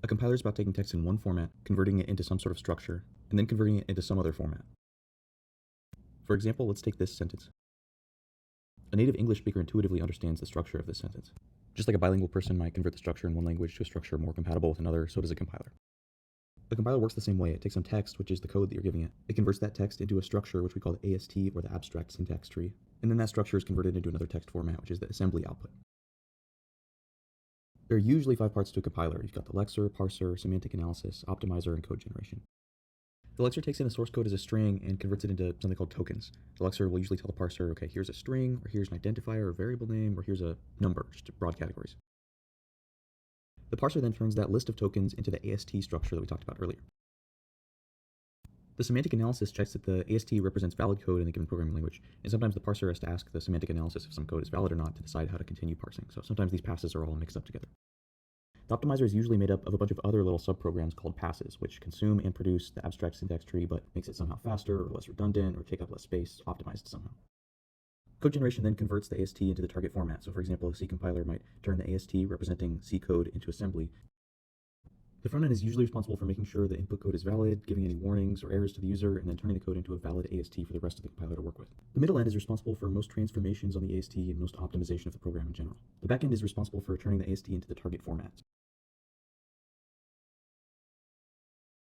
A compiler is about taking text in one format, converting it into some sort of structure, and then converting it into some other format. For example, let's take this sentence. A native English speaker intuitively understands the structure of this sentence. Just like a bilingual person might convert the structure in one language to a structure more compatible with another, so does a compiler. A compiler works the same way. It takes some text, which is the code that you're giving it. It converts that text into a structure, which we call the AST, or the abstract syntax tree. And then that structure is converted into another text format, which is the assembly output. There are usually 5 parts to a compiler. You've got the lexer, parser, semantic analysis, optimizer, and code generation. The lexer takes in a source code as a string and converts it into something called tokens. The lexer will usually tell the parser, okay, here's a string, or here's an identifier or variable name, or here's a number, just broad categories. The parser then turns that list of tokens into the AST structure that we talked about earlier. The semantic analysis checks that the AST represents valid code in a given programming language, and sometimes the parser has to ask the semantic analysis if some code is valid or not to decide how to continue parsing, so sometimes these passes are all mixed up together. The optimizer is usually made up of a bunch of other little subprograms called passes, which consume and produce the abstract syntax tree, but makes it somehow faster or less redundant or take up less space, optimized somehow. Code generation then converts the AST into the target format. So for example, a C compiler might turn the AST representing C code into assembly. The front end is usually responsible for making sure the input code is valid, giving any warnings or errors to the user, and then turning the code into a valid AST for the rest of the compiler to work with. The middle end is responsible for most transformations on the AST and most optimization of the program in general. The back end is responsible for turning the AST into the target format.